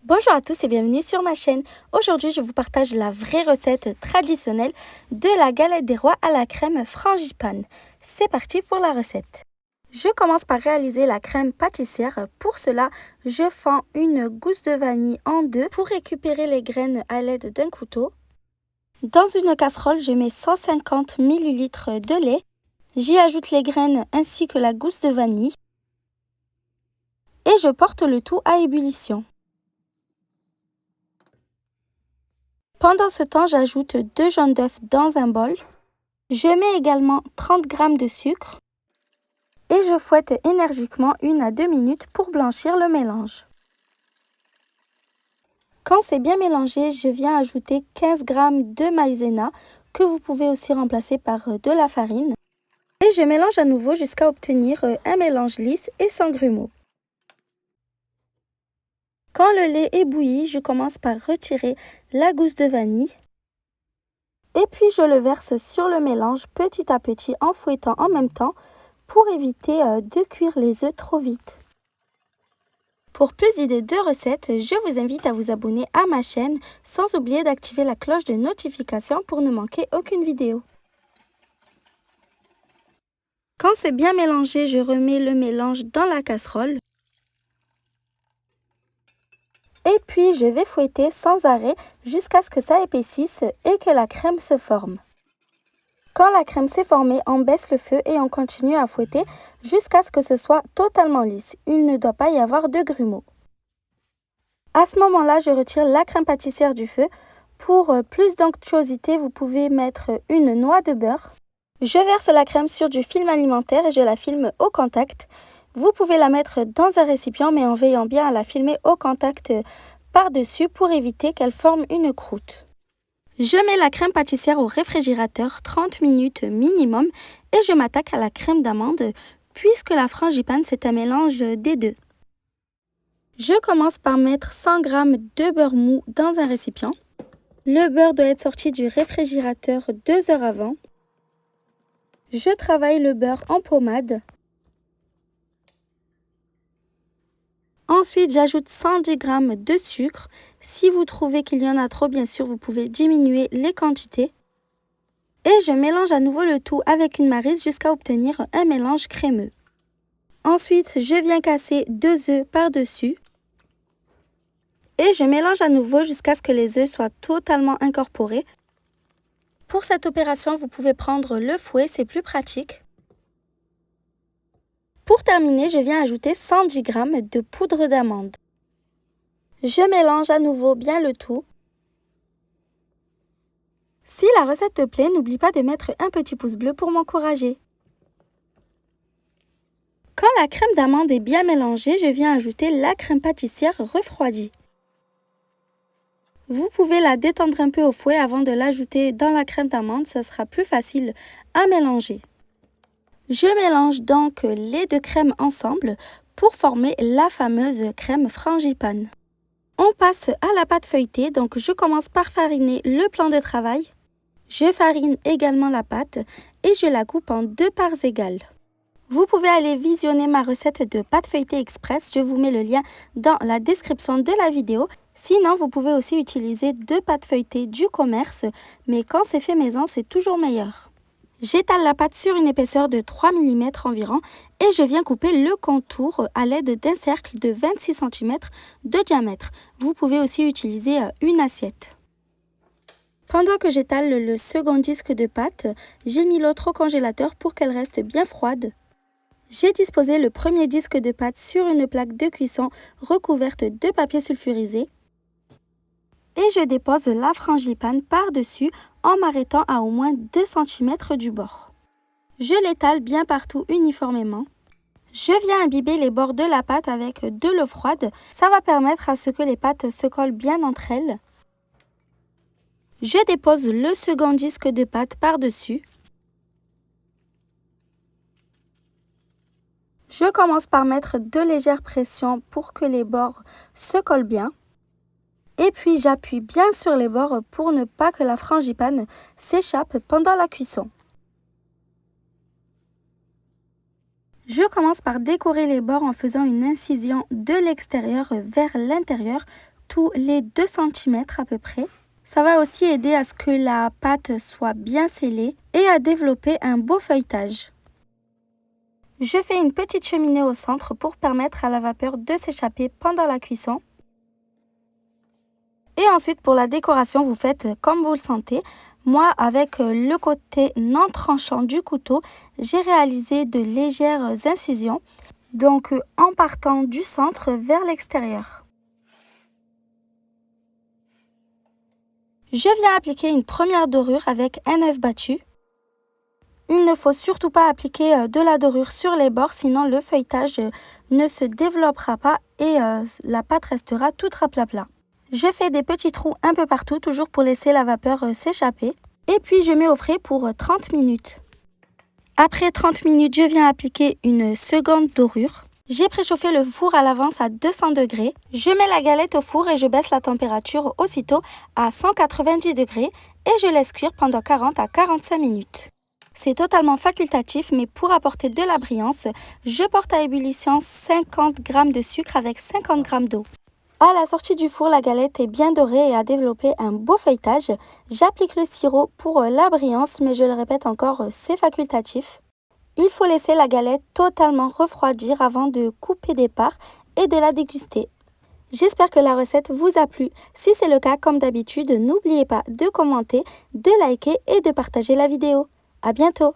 Bonjour à tous et bienvenue sur ma chaîne. Aujourd'hui, je vous partage la vraie recette traditionnelle de la galette des rois à la crème frangipane. C'est parti pour la recette. Je commence par réaliser la crème pâtissière. Pour cela, je fends une gousse de vanille en deux pour récupérer les graines à l'aide d'un couteau. Dans une casserole, je mets 150 ml de lait. J'y ajoute les graines ainsi que la gousse de vanille. Et je porte le tout à ébullition. Pendant ce temps, j'ajoute 2 jaunes d'œufs dans un bol. Je mets également 30 g de sucre et je fouette énergiquement 1 à 2 minutes pour blanchir le mélange. Quand c'est bien mélangé, je viens ajouter 15 g de maïzena que vous pouvez aussi remplacer par de la farine. Et je mélange à nouveau jusqu'à obtenir un mélange lisse et sans grumeaux. Quand le lait est bouilli, je commence par retirer la gousse de vanille. Et puis je le verse sur le mélange petit à petit en fouettant en même temps pour éviter de cuire les œufs trop vite. Pour plus d'idées de recettes, je vous invite à vous abonner à ma chaîne sans oublier d'activer la cloche de notification pour ne manquer aucune vidéo. Quand c'est bien mélangé, je remets le mélange dans la casserole. Et puis je vais fouetter sans arrêt jusqu'à ce que ça épaississe et que la crème se forme. Quand la crème s'est formée, on baisse le feu et on continue à fouetter jusqu'à ce que ce soit totalement lisse. Il ne doit pas y avoir de grumeaux. À ce moment-là, je retire la crème pâtissière du feu. Pour plus d'onctuosité, vous pouvez mettre une noix de beurre. Je verse la crème sur du film alimentaire et je la filme au contact. Vous pouvez la mettre dans un récipient, mais en veillant bien à la filmer au contact par-dessus pour éviter qu'elle forme une croûte. Je mets la crème pâtissière au réfrigérateur 30 minutes minimum et je m'attaque à la crème d'amande puisque la frangipane c'est un mélange des deux. Je commence par mettre 100 g de beurre mou dans un récipient. Le beurre doit être sorti du réfrigérateur 2 heures avant. Je travaille le beurre en pommade. Ensuite, j'ajoute 110 g de sucre. Si vous trouvez qu'il y en a trop, bien sûr, vous pouvez diminuer les quantités. Et je mélange à nouveau le tout avec une maryse jusqu'à obtenir un mélange crémeux. Ensuite, je viens casser 2 œufs par-dessus. Et je mélange à nouveau jusqu'à ce que les œufs soient totalement incorporés. Pour cette opération, vous pouvez prendre le fouet, c'est plus pratique. Pour terminer, je viens ajouter 110 g de poudre d'amande. Je mélange à nouveau bien le tout. Si la recette te plaît, n'oublie pas de mettre un petit pouce bleu pour m'encourager. Quand la crème d'amande est bien mélangée, je viens ajouter la crème pâtissière refroidie. Vous pouvez la détendre un peu au fouet avant de l'ajouter dans la crème d'amande, ce sera plus facile à mélanger. Je mélange donc les deux crèmes ensemble pour former la fameuse crème frangipane. On passe à la pâte feuilletée, donc je commence par fariner le plan de travail. Je farine également la pâte et je la coupe en 2 parts égales. Vous pouvez aller visionner ma recette de pâte feuilletée express, je vous mets le lien dans la description de la vidéo. Sinon, vous pouvez aussi utiliser 2 pâtes feuilletées du commerce, mais quand c'est fait maison, c'est toujours meilleur. J'étale la pâte sur une épaisseur de 3 mm environ et je viens couper le contour à l'aide d'un cercle de 26 cm de diamètre. Vous pouvez aussi utiliser une assiette. Pendant que j'étale le second disque de pâte, j'ai mis l'autre au congélateur pour qu'elle reste bien froide. J'ai disposé le premier disque de pâte sur une plaque de cuisson recouverte de papier sulfurisé. Et je dépose la frangipane par-dessus en m'arrêtant à au moins 2 cm du bord. Je l'étale bien partout uniformément. Je viens imbiber les bords de la pâte avec de l'eau froide. Ça va permettre à ce que les pâtes se collent bien entre elles. Je dépose le second disque de pâte par-dessus. Je commence par mettre de légères pressions pour que les bords se collent bien. Et puis j'appuie bien sur les bords pour ne pas que la frangipane s'échappe pendant la cuisson. Je commence par décorer les bords en faisant une incision de l'extérieur vers l'intérieur tous les 2 cm à peu près. Ça va aussi aider à ce que la pâte soit bien scellée et à développer un beau feuilletage. Je fais une petite cheminée au centre pour permettre à la vapeur de s'échapper pendant la cuisson. Et ensuite, pour la décoration, vous faites comme vous le sentez. Moi, avec le côté non tranchant du couteau, j'ai réalisé de légères incisions, donc en partant du centre vers l'extérieur. Je viens appliquer une première dorure avec un œuf battu. Il ne faut surtout pas appliquer de la dorure sur les bords, sinon le feuilletage ne se développera pas et la pâte restera toute raplapla. Je fais des petits trous un peu partout, toujours pour laisser la vapeur s'échapper. Et puis je mets au frais pour 30 minutes. Après 30 minutes, je viens appliquer une seconde dorure. J'ai préchauffé le four à l'avance à 200 degrés. Je mets la galette au four et je baisse la température aussitôt à 190 degrés et je laisse cuire pendant 40 à 45 minutes. C'est totalement facultatif, mais pour apporter de la brillance, je porte à ébullition 50 g de sucre avec 50 g d'eau. À la sortie du four, la galette est bien dorée et a développé un beau feuilletage. J'applique le sirop pour la brillance, mais je le répète encore, c'est facultatif. Il faut laisser la galette totalement refroidir avant de couper des parts et de la déguster. J'espère que la recette vous a plu. Si c'est le cas, comme d'habitude, n'oubliez pas de commenter, de liker et de partager la vidéo. À bientôt!